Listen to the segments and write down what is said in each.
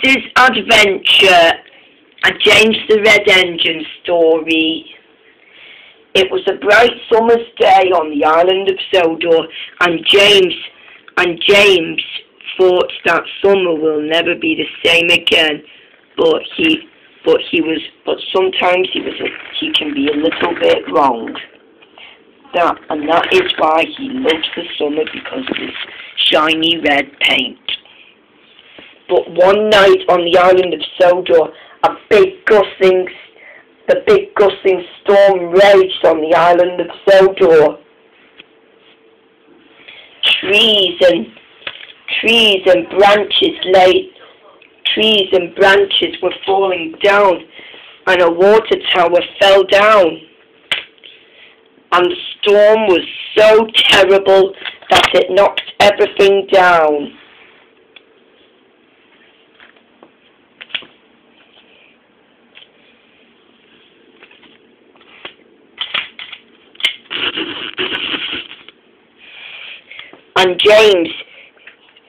James's Adventure, a James the Red Engine story. It was a bright summer's day on the island of Sodor, and James thought that summer will never be the same again. But sometimes he can be a little bit wrong. That is why he loves the summer, because of his shiny red paint. But one night on the island of Sodor, the big gusting storm raged on the island of Sodor. Trees and branches were falling down, and a water tower fell down. And the storm was so terrible that it knocked everything down.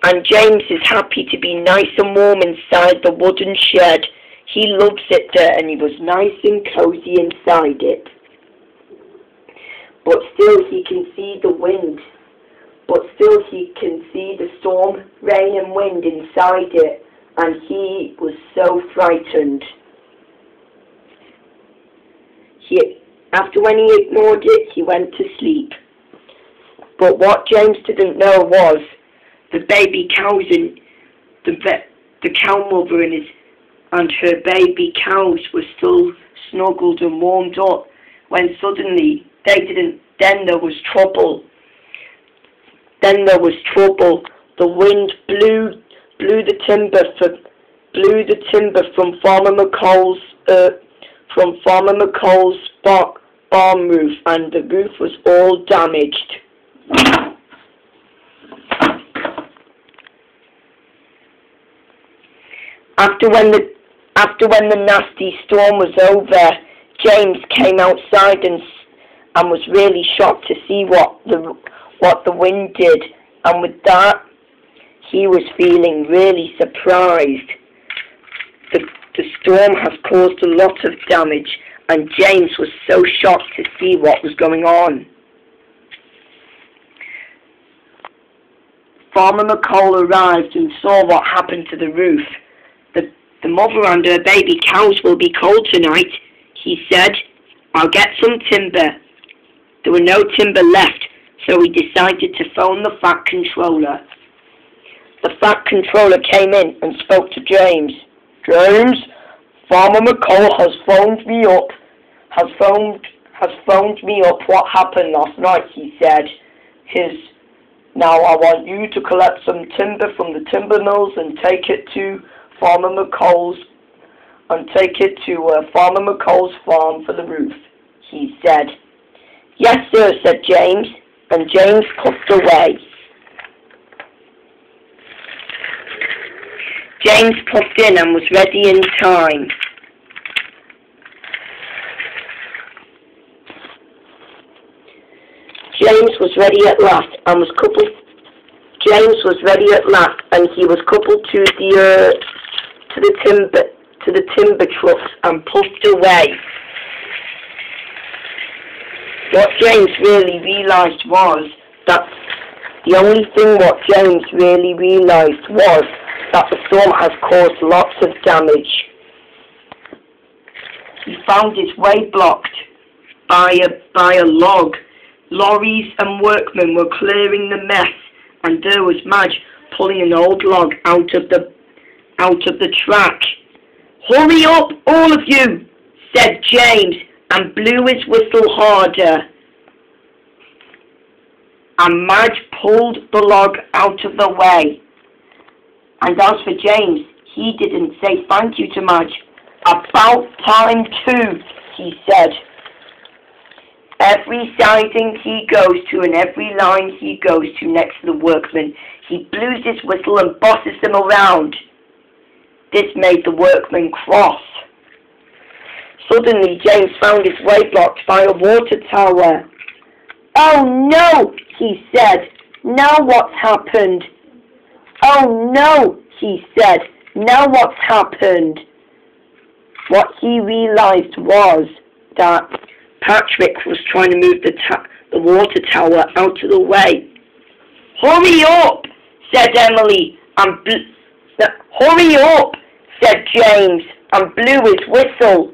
And James is happy to be nice and warm inside the wooden shed. He loves it there, and he was nice and cozy inside it. But still he can see the wind. But still he can see the storm, rain and wind inside it. And he was so frightened. After when he ignored it, he went to sleep. But what James didn't know was the baby cows and the cow mother and her baby cows were still snuggled and warmed up, when suddenly then there was trouble. The wind blew the timber from Farmer McColl's barn roof, and the roof was all damaged. After when the nasty storm was over, James came outside and was really shocked to see what the wind did, and with that he was feeling really surprised. The storm has caused a lot of damage, and James was so shocked to see what was going on. Farmer McColl arrived and saw what happened to the roof. The mother and her baby cows will be cold tonight, he said. I'll get some timber. There were no timber left, so he decided to phone the Fat Controller. The Fat Controller came in and spoke to James. James, Farmer McColl has phoned me up. What happened last night, he said. Now I want you to collect some timber from the timber mills and take it to Farmer McColl's farm for the roof, he said. Yes, sir, said James, and James puffed away. James puffed in and was ready in time. James was ready at last, and he was coupled to the timber trucks and puffed away. What James really realised was that the storm has caused lots of damage. He found his way blocked by a log. Lorries and workmen were clearing the mess, and there was Madge pulling an old log out of the track. Hurry up, all of you, said James, and blew his whistle harder. And Madge pulled the log out of the way. And as for James, he didn't say thank you to Madge. About time too, he said. Every siding he goes to and every line he goes to next to the workmen, he blows his whistle and bosses them around. This made the workmen cross. Suddenly James found his way blocked by a water tower. Oh no, he said. Now what's happened? Oh no, he said. Now what's happened? What he realised was that Patrick was trying to move the water tower out of the way. "Hurry up," said Emily, and "Hurry up," said James, and blew his whistle.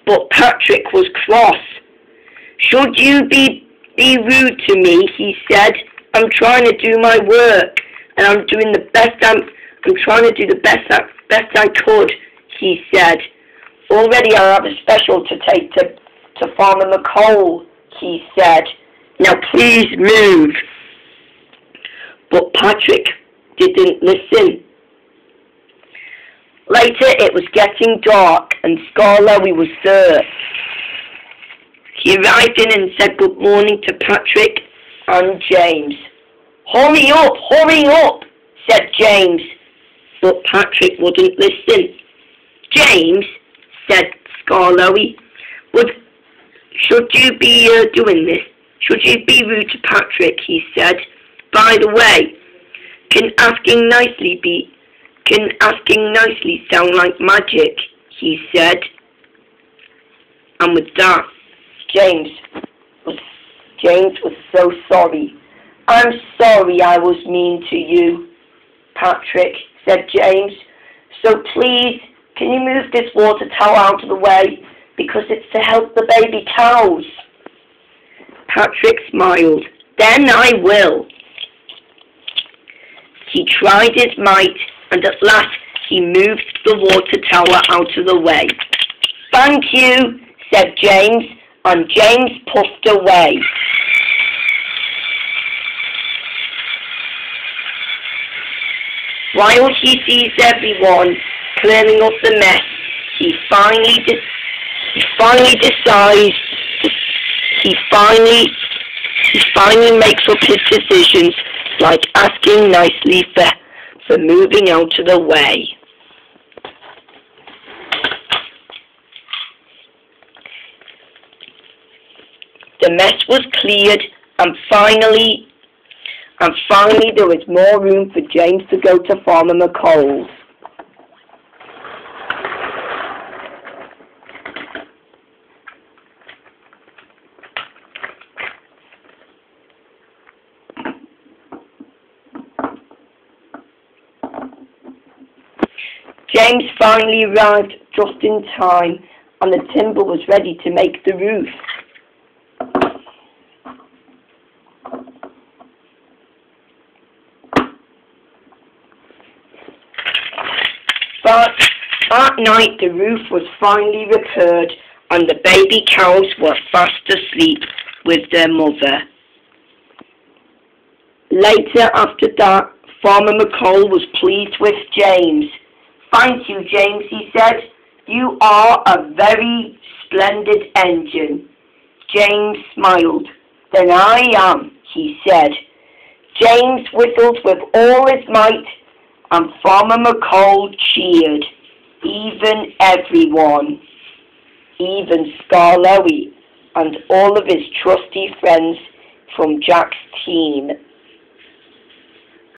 But Patrick was cross. "Should you be rude to me?" he said. "I'm trying to do my work, and I'm doing the best. I'm trying to do the best I could," he said. "Already I have a special to take to Farmer McColl," he said. "Now please move." But Patrick didn't listen. Later it was getting dark and Skarloey was there. He arrived in and said good morning to Patrick and James. Hurry up," said James. But Patrick wouldn't listen. "James," said Skarloey, "should you be doing this? Should you be rude to Patrick?" he said. "By the way, can asking nicely sound like magic?" he said. And with that, James was so sorry. "I'm sorry I was mean to you, Patrick," said James. "So please, can you move this water tower out of the way? Because it's to help the baby cows." Patrick smiled. "Then I will." He tried his might, and at last he moved the water tower out of the way. "Thank you," said James, and James puffed away. While he sees everyone clearing up the mess, he finally makes up his decisions, like asking nicely for moving out of the way. The mess was cleared, and finally there was more room for James to go to Farmer McColl's. James finally arrived just in time, and the timber was ready to make the roof. But that night the roof was finally repaired, and the baby cows were fast asleep with their mother. Later after that, Farmer McColl was pleased with James. "Thank you, James," he said. "You are a very splendid engine." James smiled. "Then I am," he said. James whistled with all his might, and Farmer McColl cheered. Even everyone, even Skarloey and all of his trusty friends from Jack's team.